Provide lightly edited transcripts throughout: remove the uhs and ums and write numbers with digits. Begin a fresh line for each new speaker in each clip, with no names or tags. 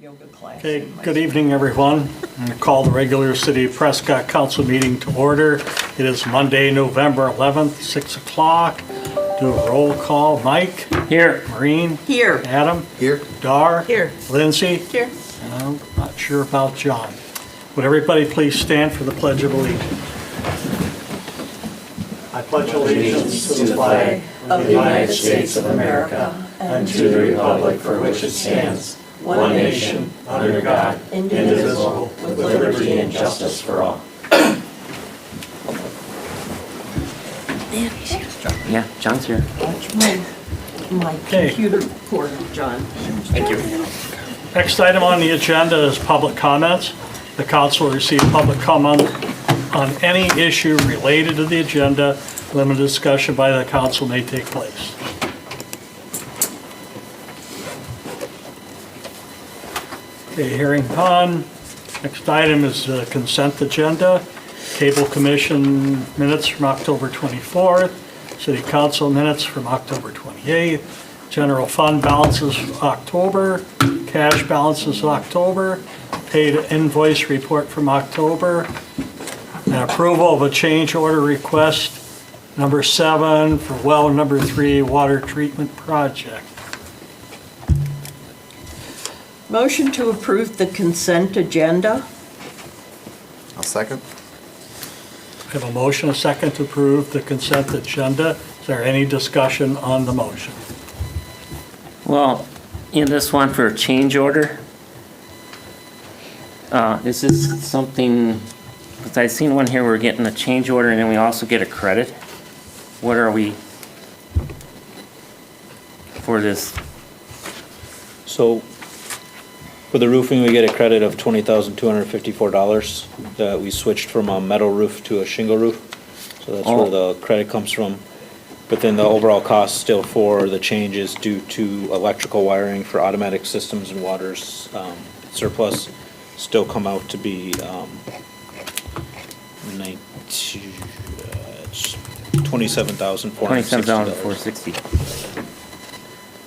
yoga class.
Okay,
in my
good
school.
evening, everyone. I'm going to call the regular City of Prescott Council meeting to order. It is Monday, November 11th, 6 o'clock. Do a roll call. Mike? Here. Maureen?
Here.
Adam?
Here.
Dar?
Here.
Lindsay?
Here.
And I'm not sure about John. Would everybody please stand for the Pledge of Allegiance? I pledge allegiance to the flag
Of the United States of America and to the republic for which it stands, one nation, under God, indivisible, with liberty and justice for all.
Yeah, John's here.
Watch my
Okay.
computer cord, John.
Thank you.
Next item on the agenda is public comments. The council will receive public comment on any issue related to the agenda. Limited discussion by the council may take place. Okay, hearing none. Next item is the consent agenda. Cable Commission minutes from October 24th. City Council minutes from October 28th. General Fund balances October. Cash balances October. Paid invoice report from October. And approval of a change order request number 7 for well number 3 water treatment project.
Motion to approve the consent agenda.
I'll second.
I have a motion, a second to approve the consent agenda. Is there any discussion on the motion?
Well, in this one for a change order, is this something, because I've seen one here, we're getting a change order and then we also get a credit. What are we for this?
So for the roofing, we get a credit of $20,254 that we switched from a metal roof to a shingle roof. So that's where the credit comes from. But then the overall cost still for the changes due to electrical wiring for automatic systems and waters surplus still come out to be
$27,460.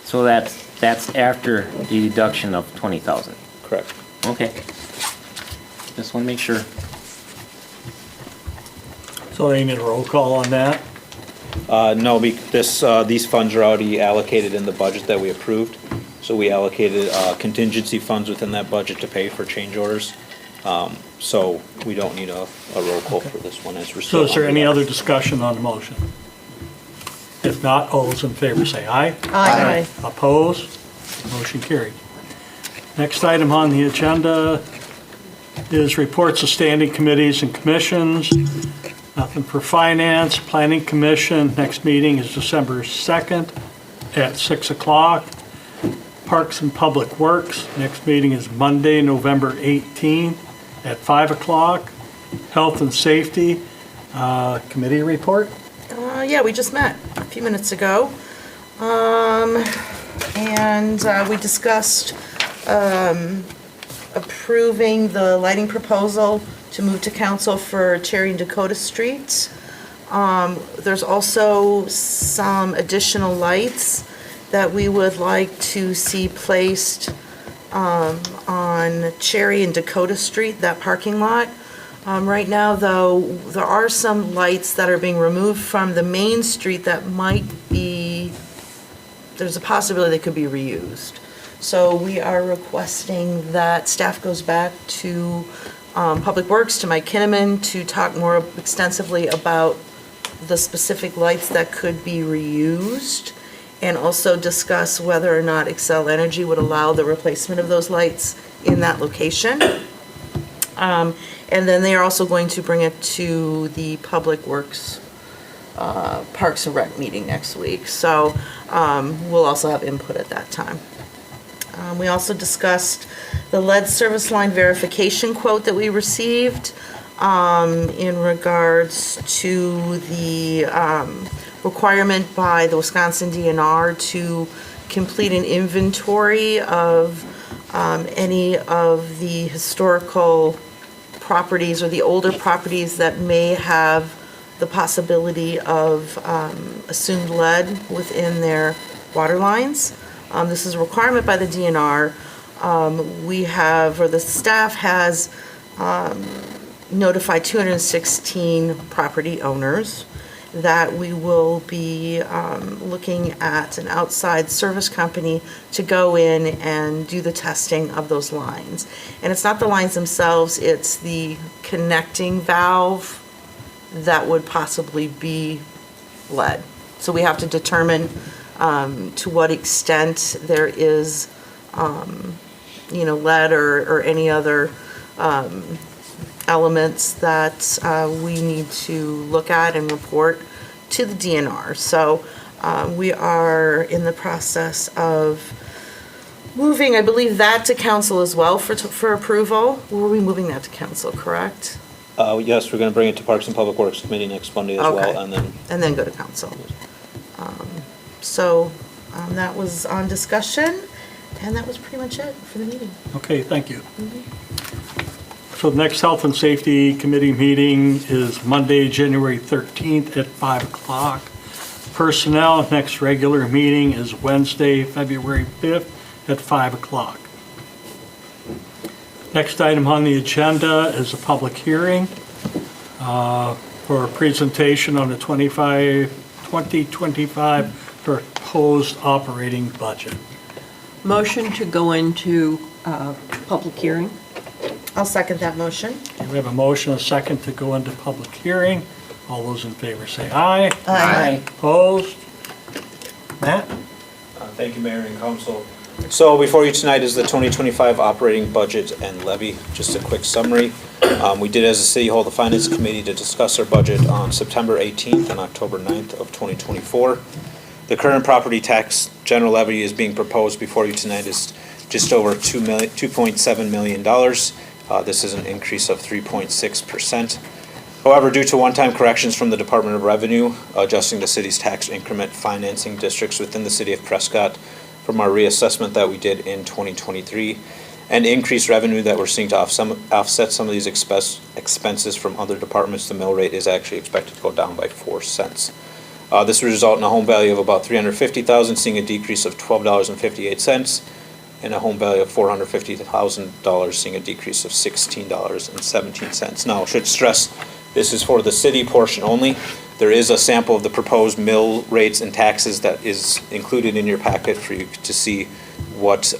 So that's after the deduction of 20,000.
Correct.
Okay. Just want to make sure.
So I need a roll call on that.
No, these funds are already allocated in the budget that we approved. So we allocated contingency funds within that budget to pay for change orders. So we don't need a roll call for this one as we're still.
So is there
under
any
that.
other discussion on the motion? If not, all those in favor say aye.
Aye.
Opposed? Motion carried. Next item on the agenda is reports of standing committees and commissions. Nothing for Finance. Planning Commission, next meeting is December 2nd at 6 o'clock. Parks and Public Works, next meeting is Monday, November 18th at 5 o'clock. Health and Safety, committee report.
Yeah, we just met a few minutes ago. And we discussed approving the lighting proposal to move to council for Cherry and Dakota Streets. There's also some additional lights that we would like to see placed on Cherry and Dakota Street, that parking lot. Right now, though, there are some lights that are being removed from the main street that might be, there's a possibility they could be reused. So we are requesting that staff goes back to Public Works, to Mike Kinnaman, to talk more extensively about the specific lights that could be reused, and also discuss whether or not Excel Energy would allow the replacement of those lights in that location. And then they are also going to bring it to the Public Works Parks and Rec meeting next week. So we'll also have input at that time. We also discussed the lead service line verification quote that we received in regards to the requirement by the Wisconsin DNR to complete an inventory of any of the historical properties or the older properties that may have the possibility of assumed lead within their water lines. This is a requirement by the DNR. We have, or the staff has notified 216 property owners that we will be looking at an outside service company to go in and do the testing of those lines. And it's not the lines themselves, it's the connecting valve that would possibly be lead. So we have to determine to what extent there is, lead or any other elements that we need to look at and report to the DNR. So we are in the process of moving, I believe, that to council as well for approval. Were we moving that to council, correct?
Yes, we're gonna bring it to Parks and Public Works Committee next Monday as
Okay.
well, and then
And then go to council. So that was on discussion, and that was pretty much it for the meeting.
Okay, thank you. So the next Health and Safety Committee meeting is Monday, January 13th at 5 o'clock. Personnel, next regular meeting is Wednesday, February 5th at 5 o'clock. Next item on the agenda is a public hearing for a presentation on the 2025 proposed operating budget.
Motion to go into public hearing?
I'll second that motion.
We have a motion, a second to go into public hearing. All those in favor say aye.
Aye.
Opposed? Matt?
Thank you, Mayor and Council. So before you tonight is the 2025 operating budget and levy. Just a quick summary. We did, as a city, hold a finance committee to discuss our budget on September 18th and October 9th of 2024. The current property tax general levy is being proposed before you tonight is just over $2.7 million. This is an increase of 3.6%. However, due to one-time corrections from the Department of Revenue, adjusting the city's tax increment financing districts within the city of Prescott from our reassessment that we did in 2023, and increased revenue that we're seeing to offset some of these expenses from other departments, the mill rate is actually expected to go down by 4 cents. This will result in a home value of about $350,000, seeing a decrease of $12.58, and a home value of $450,000, seeing a decrease of $16.17. Now, I should stress, this is for the city portion only. There is a sample of the proposed mill rates and taxes that is included in your packet for you to see what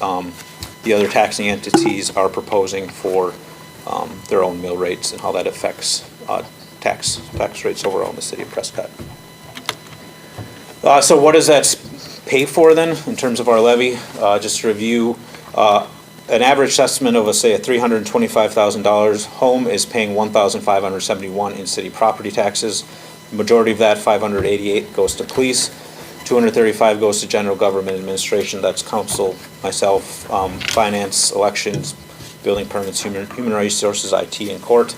the other taxing entities are proposing for their own mill rates and how that affects tax rates overall in the city of Prescott. So what does that pay for then in terms of our levy? Just to review, an average estimate of, say, a $325,000 home is paying $1,571 in city property taxes. The majority of that, $588, goes to police. $235 goes to general government administration. That's council, myself, finance, elections, building permits, human resources, IT, and court.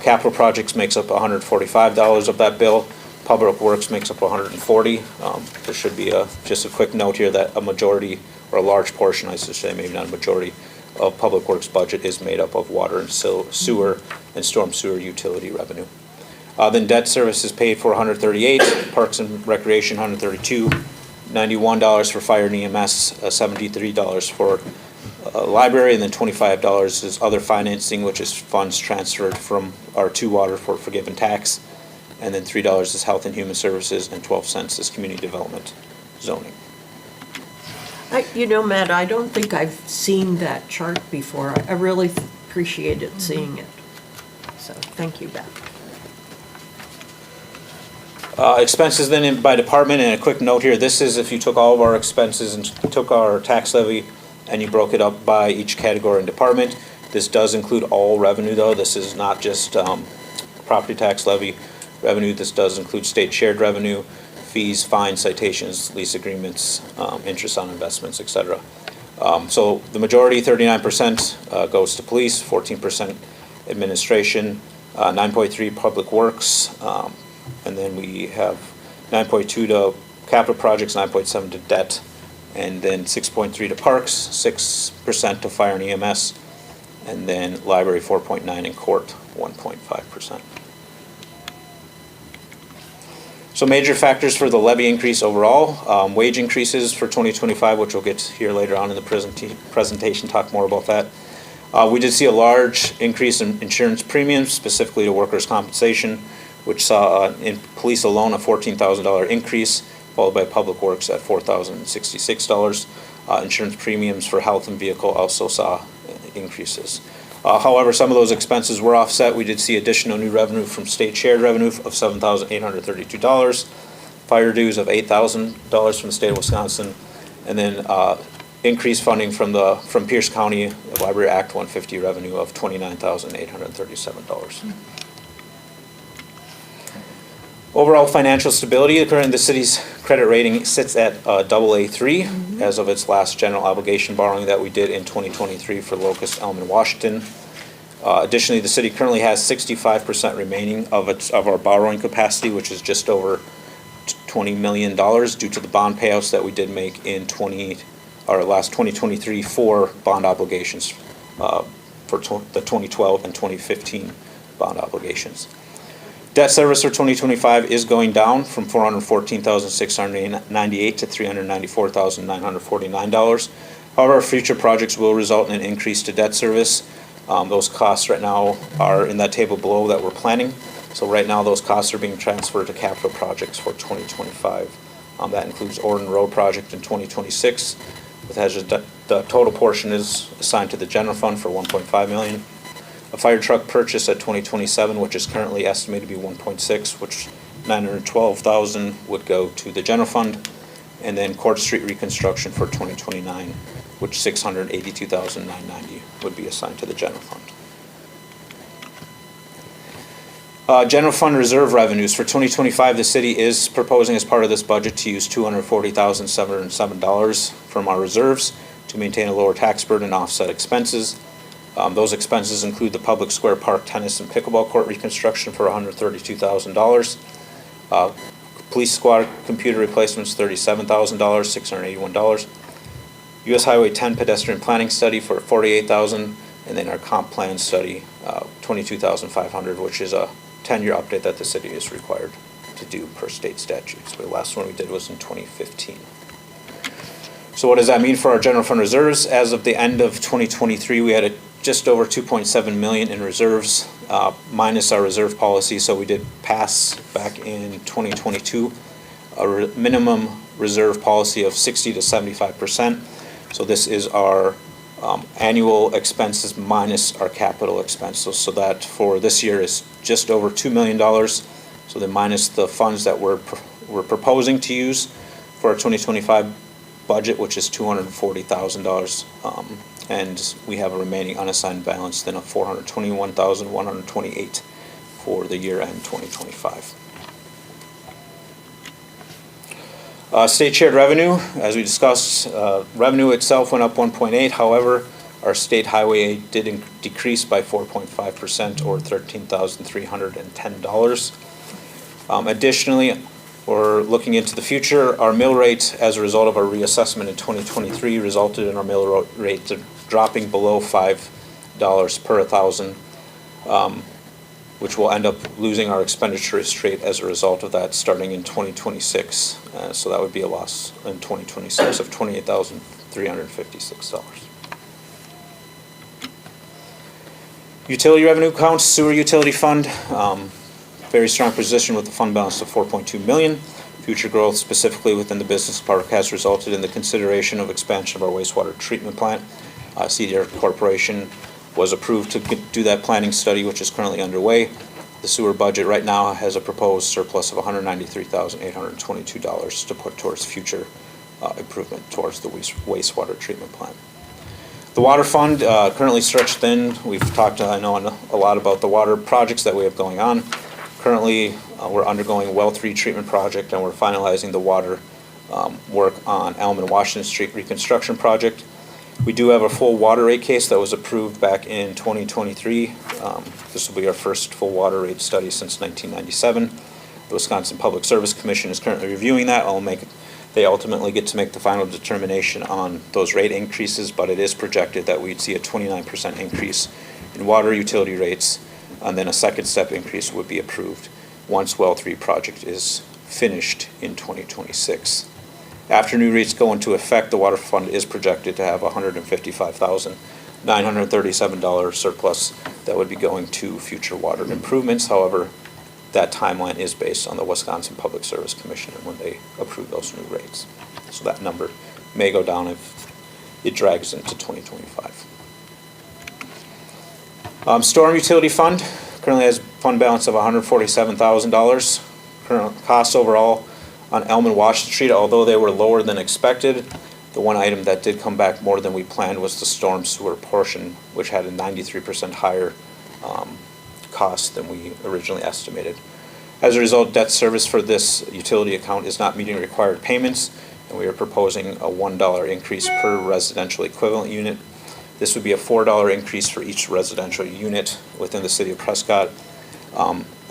Capital projects makes up $145 of that bill. Public Works makes up $140. There should be just a quick note here that a majority, or a large portion, I should say, maybe not a majority, of Public Works budget is made up of water and sewer and storm sewer utility revenue. Then debt service is paid for $138, Parks and Recreation $132, $91 for fire and EMS, $73 for library, and then $25 is other financing, which is funds transferred from our to water for forgiven tax. And then $3 is health and human services, and 12 cents is community development zoning.
Matt, I don't think I've seen that chart before. I really appreciated seeing it. So, thank you, Beth.
Expenses then by department, and a quick note here, this is if you took all of our expenses and took our tax levy and you broke it up by each category and department. This does include all revenue though. This is not just property tax levy revenue. This does include state shared revenue, fees, fines, citations, lease agreements, interest on investments, etc. So the majority, 39%, goes to police, 14% administration, 9.3 public works, and then we have 9.2 to capital projects, 9.7 to debt, and then 6.3 to parks, 6% to fire and EMS, and then library 4.9 and court 1.5%. So major factors for the levy increase overall, wage increases for 2025, which we'll get here later on in the presentation, talk more about that. We did see a large increase in insurance premiums, specifically to workers' compensation, which saw in police alone a $14,000 increase, followed by public works at $4,066. Insurance premiums for health and vehicle also saw increases. However, some of those expenses were offset. We did see additional new revenue from state shared revenue of $7,832, fire dues of $8,000 from the state of Wisconsin, and then increased funding from Pierce County Library Act 150 revenue of $29,837. Overall financial stability, currently the city's credit rating sits at AA3 as of its last general obligation borrowing that we did in 2023 for Locust, Elm, and Washington. Additionally, the city currently has 65% remaining of our borrowing capacity, which is just over $20 million due to the bond payouts that we did make in last 2023 for bond obligations for the 2012 and 2015 bond obligations. Debt service for 2025 is going down from $414,698 to $394,949. However, future projects will result in an increase to debt service. Those costs right now are in that table below that we're planning. So right now, those costs are being transferred to capital projects for 2025. That includes Orden Road project in 2026. The total portion is assigned to the general fund for $1.5 million. A fire truck purchase at 2027, which is currently estimated to be 1.6, which $912,000 would go to the general fund, and then Court Street reconstruction for 2029, which $682,990 would be assigned to the general fund. General fund reserve revenues for 2025, the city is proposing as part of this budget to use $240,707 from our reserves to maintain a lower tax burden and offset expenses. Those expenses include the Public Square Park tennis and pickleball court reconstruction for $132,000. Police squad computer replacements, $37,000, $681. US Highway 10 pedestrian planning study for $48,000, and then our comp plan study, $22,500, which is a 10-year update that the city is required to do per state statutes. The last one we did was in 2015. So what does that mean for our general fund reserves? As of the end of 2023, we had just over $2.7 million in reserves, minus our reserve policy. So we did pass back in 2022 a minimum reserve policy of 60 to 75%. So this is our annual expenses minus our capital expenses. So that for this year is just over $2 million. So then minus the funds that we're proposing to use for our 2025 budget, which is $240,000. And we have a remaining unassigned balance then of $421,128 for the year end 2025. State shared revenue, as we discussed, revenue itself went up 1.8. However, our state highway aid did decrease by 4.5% or $13,310. Additionally, we're looking into the future. Our mill rate, as a result of our reassessment in 2023, resulted in our mill rate dropping below $5 per 1,000, which will end up losing our expenditure rate as a result of that starting in 2026. So that would be a loss in 2026 of $28,356. Utility revenue counts, sewer utility fund. Very strong position with the fund balance of $4.2 million. Future growth, specifically within the business park, has resulted in the consideration of expansion of our wastewater treatment plant. CDR Corporation was approved to do that planning study, which is currently underway. The sewer budget right now has a proposed surplus of $193,822 to put towards future improvement towards the wastewater treatment plant. The water fund currently stretched thin. We've talked, I know, a lot about the water projects that we have going on. Currently, we're undergoing a well 3 treatment project, and we're finalizing the water work on Elm and Washington Street reconstruction project. We do have a full water rate case that was approved back in 2023. This will be our first full water rate study since 1997. The Wisconsin Public Service Commission is currently reviewing that. They ultimately get to make the final determination on those rate increases, but it is projected that we'd see a 29% increase in water utility rates, and then a second step increase would be approved once well 3 project is finished in 2026. After new rates go into effect, the water fund is projected to have $155,937 surplus that would be going to future water improvements. However, that timeline is based on the Wisconsin Public Service Commission and when they approve those new rates. So that number may go down if it drags into 2025. Storm utility fund currently has fund balance of $147,000. Current costs overall on Elm and Washington Street, although they were lower than expected, the one item that did come back more than we planned was the storm sewer portion, which had a 93% higher cost than we originally estimated. As a result, debt service for this utility account is not meeting required payments, and we are proposing a $1 increase per residential equivalent unit. This would be a $4 increase for each residential unit within the city of Prescott.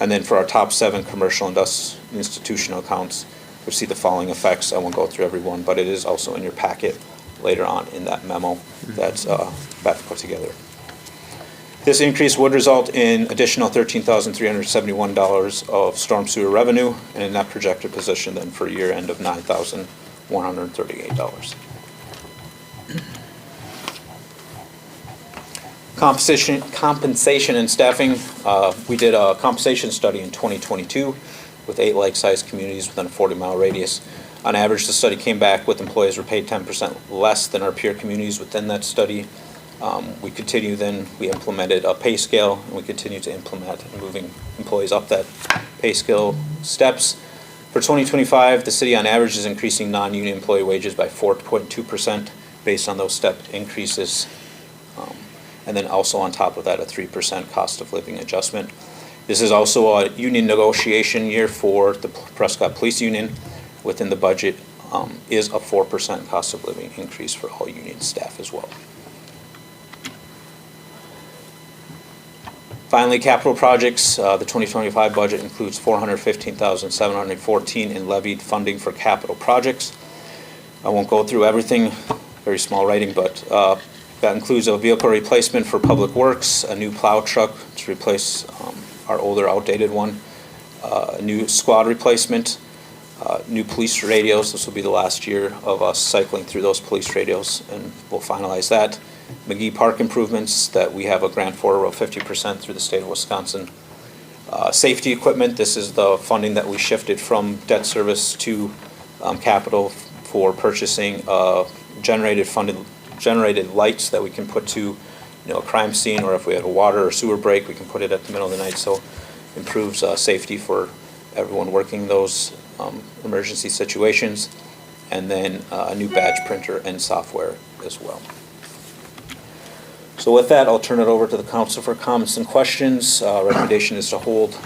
And then for our top 7 commercial institutional accounts, we see the following effects. I won't go through every one, but it is also in your packet later on in that memo that's Beth put together. This increase would result in additional $13,371 of storm sewer revenue and a net projected position then for year end of $9,138. Compensation and staffing. We did a compensation study in 2022 with 8 like-sized communities within a 40-mile radius. On average, the study came back with employees were paid 10% less than our peer communities within that study. We implemented a pay scale, and we continue to implement moving employees up that pay scale steps. For 2025, the city on average is increasing non-union employee wages by 4.2% based on those step increases. And then also on top of that, a 3% cost of living adjustment. This is also a union negotiation year for the Prescott Police Union. Within the budget is a 4% cost of living increase for all union staff as well. Finally, capital projects. The 2025 budget includes $415,714 in levied funding for capital projects. I won't go through everything, very small writing, but that includes a vehicle replacement for Public Works, a new plow truck to replace our older outdated one, a new squad replacement, new police radios. This will be the last year of us cycling through those police radios, and we'll finalize that. McGee Park improvements that we have a grant for of 50% through the state of Wisconsin. Safety equipment, this is the funding that we shifted from debt service to capital for purchasing generated lights that we can put to a crime scene, or if we had a water or sewer break, we can put it at the middle of the night, so improves safety for everyone working those emergency situations. And then a new badge printer and software as well. So with that, I'll turn it over to the council for comments and questions. Recommendation is to hold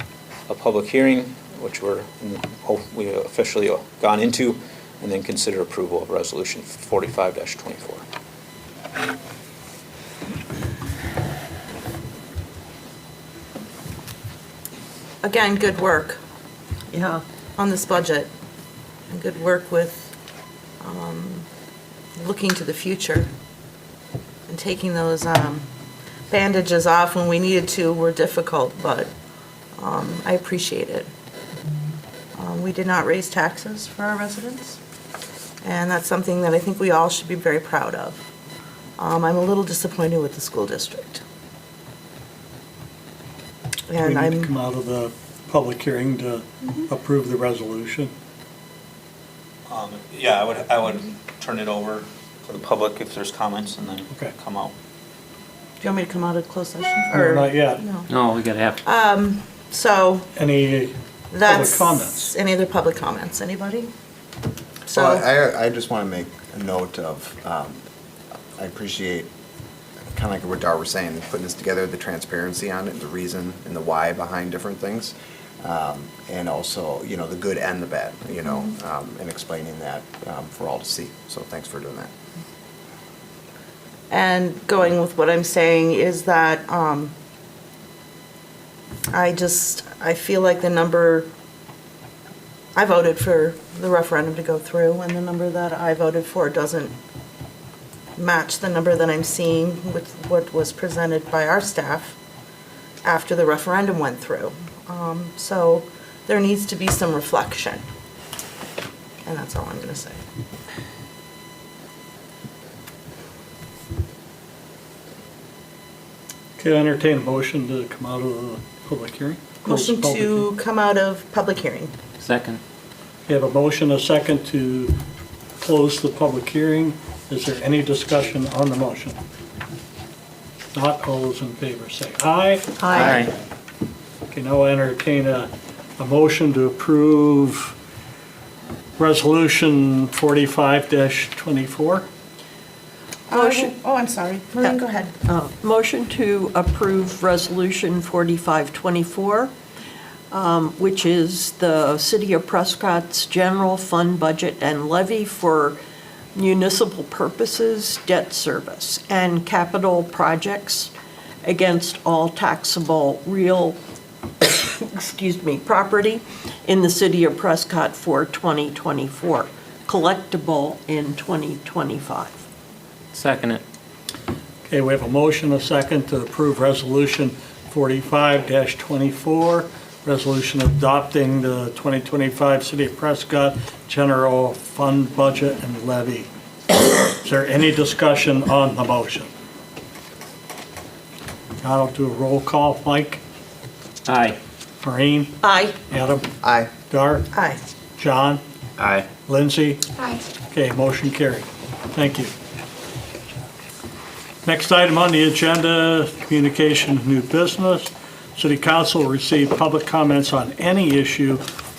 a public hearing, which we officially gone into, and then consider approval of resolution 45-24.
Again, good work
Yeah.
on this budget, and good work with looking to the future and taking those bandages off when we needed to were difficult, but I appreciate it. We did not raise taxes for our residents, and that's something that I think we all should be very proud of. I'm a little disappointed with the school district.
We
And
need to come out of the public hearing to approve the resolution.
Yeah, I would turn it over to the public if there's comments, and then
Okay.
come out.
Do you want me to come out of closed session?
No,
Or-
not yet.
No.
No, we gotta have,
So
Any
that's.
comments?
Any other public comments? Anybody?
So
So,
I just want to make a note of, I appreciate, kind of like what Dar was saying, putting this together, the transparency on it, the reason and the why behind different things. And also, the good and the bad, and explaining that for all to see. So thanks for doing that.
and going with what I'm saying is that, I feel like the number, I voted for the referendum to go through, and the number that I voted for doesn't match the number that I'm seeing with what was presented by our staff after the referendum went through. So there needs to be some reflection And that's all I'm gonna say.
Okay, I entertain a motion to come out of the public hearing. Close the
Motion
public hearing.
to come out of public hearing.
Second.
We have a motion, a second to close the public hearing. Is there any discussion on the motion? Not all those in favor say aye.
Aye.
Okay, now I entertain a motion to approve Resolution 45-24.
Motion. Oh, I'm sorry. Maureen, go ahead.
Motion to approve Resolution 4524, which is the City of Prescott's general fund budget and levy for municipal purposes, debt service, and capital projects against all taxable real, property in the City of Prescott for 2024, collectible in 2025.
Second it.
Okay, we have a motion, a second to approve Resolution 45-24, resolution adopting the 2025 City of Prescott General Fund Budget and Levy. Is there any discussion on the motion? Now I'll do a roll call. Mike?
Aye.
Maureen?
Aye.
Adam?
Aye.
Dar?
Aye.
John?
Aye.
Lindsay?
Aye.
Okay, motion carried. Thank you. Next item on the agenda, communication, new business. City Council will receive public comments on any issue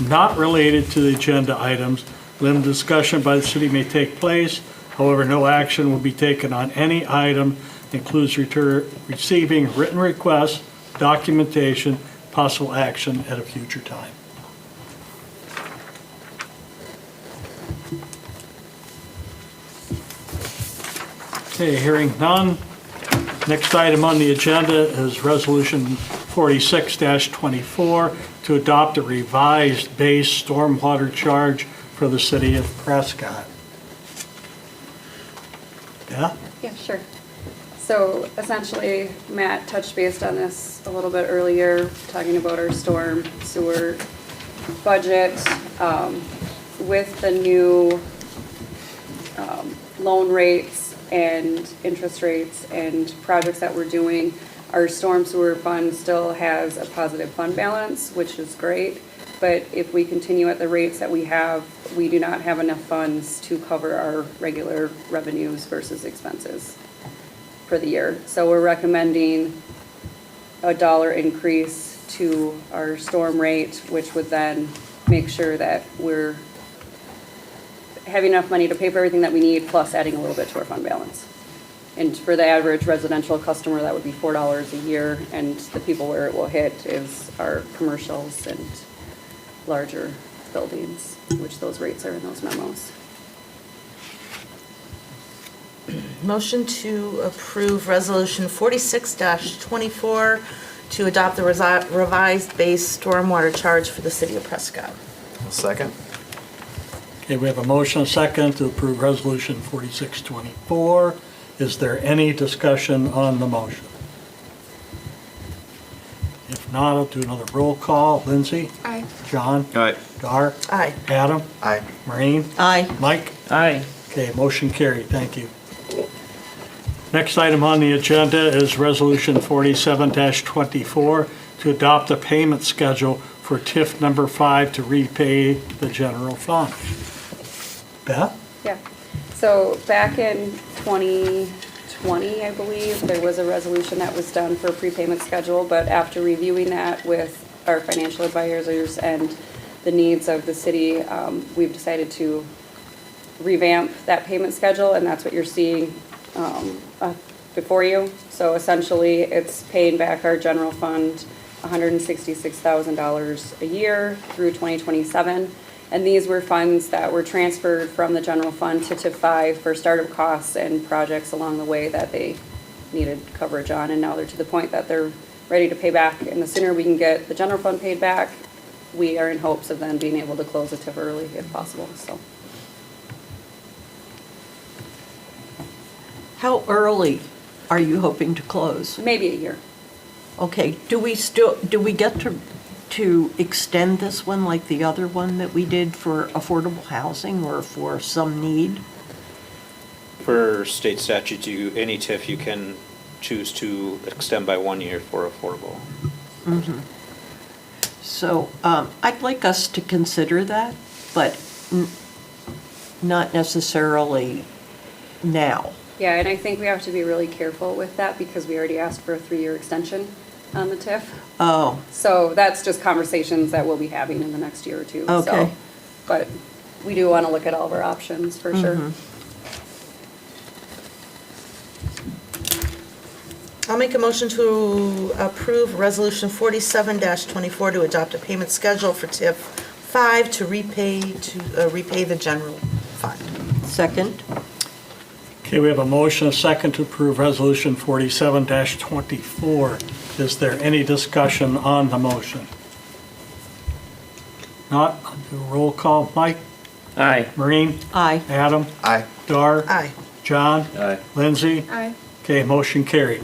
not related to the agenda items. Limited discussion by the city may take place. However, no action will be taken on any item. Includes receiving written requests, documentation, possible action at a future time. Okay, hearing none. Next item on the agenda is Resolution 46-24 to adopt a revised base stormwater charge for the city of Prescott. Yeah?
Yeah, sure. So essentially, Matt touched base on this a little bit earlier, talking about our storm sewer budget. With the new loan rates and interest rates and projects that we're doing, our storm sewer fund still has a positive fund balance, which is great. But if we continue at the rates that we have, we do not have enough funds to cover our regular revenues versus expenses for the year. So we're recommending a $1 increase to our storm rate, which would then make sure that we're having enough money to pay for everything that we need, plus adding a little bit to our fund balance. And for the average residential customer, that would be $4 a year, and the people where it will hit is our commercials and larger buildings, which those rates are in those memos.
Motion to approve Resolution 46-24 to adopt the revised base stormwater charge for the City of Prescott.
Second?
Okay, we have a motion, a second to approve Resolution 46-24. Is there any discussion on the motion? If not, I'll do another roll call. Lindsay?
Aye.
John?
Aye.
Dar?
Aye.
Adam?
Aye.
Maureen?
Aye.
Mike?
Aye.
Okay, motion carried. Thank you. Next item on the agenda is Resolution 47-24 to adopt a payment schedule for TIF number 5 to repay the general fund. Beth?
Yeah, so back in 2020, I believe, there was a resolution that was done for a prepayment schedule, but after reviewing that with our financial advisors and the needs of the city, we've decided to revamp that payment schedule, and that's what you're seeing before you. So essentially, it's paying back our general fund $166,000 a year through 2027. And these were funds that were transferred from the general fund to TIF 5 for startup costs and projects along the way that they needed coverage on. And now they're to the point that they're ready to pay back. And the sooner we can get the general fund paid back, we are in hopes of then being able to close the TIF early if possible, so.
How early are you hoping to close?
Maybe a year.
Okay, do we get to to extend this one like the other one that we did for affordable housing or for some need?
Per state statute, any TIF you can choose to extend by 1 year for affordable.
So I'd like us to consider that, but not necessarily now.
Yeah, and I think we have to be really careful with that because we already asked for a 3-year extension on the TIF.
Oh,
So that's just conversations that we'll be having in the next year or two. so.
Okay.
But we do want to look at all of our options for sure.
I'll make a motion to approve Resolution 47-24 to adopt a payment schedule for TIF 5 to repay the general fund.
second?
Okay, we have a motion, a second to approve Resolution 47-24. Is there any discussion on the motion? Not, I'll do a roll call. Mike?
Aye.
Maureen?
Aye.
Adam?
Aye.
Dar?
Aye.
John?
Aye.
Lindsay?
Aye.
Okay, motion carried.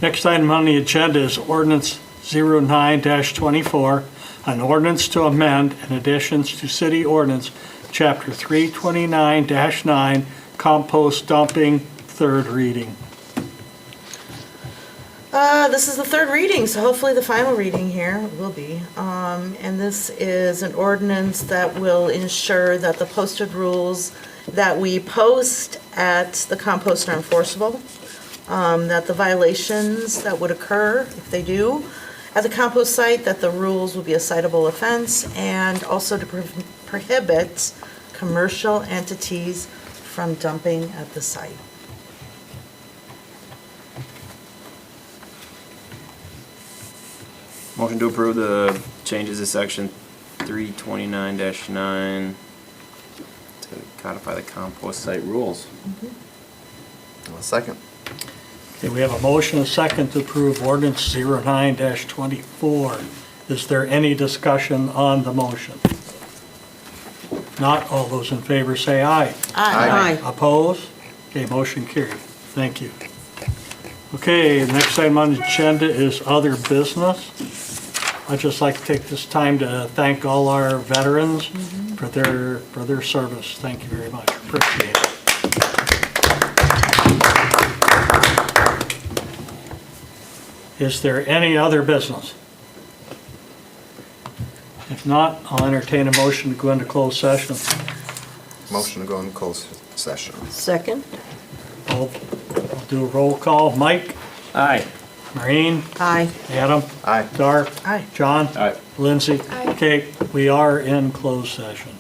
Next item on the agenda is ordinance 09-24, an ordinance to amend and additions to city ordinance, chapter 329-9, compost dumping, third reading.
This is the third reading, so hopefully the final reading here will be. And this is an ordinance that will ensure that the posted rules that we post at the compost are enforceable, that the violations that would occur, if they do, at the compost site, that the rules will be a citable offense, and also to prohibit commercial entities from dumping at the site.
Motion to approve the changes to section 329-9 to codify the compost site rules.
I'll second.
Okay, we have a motion, a second to approve ordinance 09-24. Is there any discussion on the motion? Not, all those in favor say aye.
Aye.
Opposed? Okay, motion carried. Thank you. Okay, next item on the agenda is other business. I'd just like to take this time to thank all our veterans for their service. Thank you very much. Appreciate it. Is there any other business? If not, I'll entertain a motion to go into closed session.
Motion to go into closed session.
Second?
I'll do a roll call. Mike?
Aye.
Maureen?
Aye.
Adam?
Aye.
Dar?
Aye.
John?
Aye.
Lindsay?
Aye.
Okay, we are in closed session.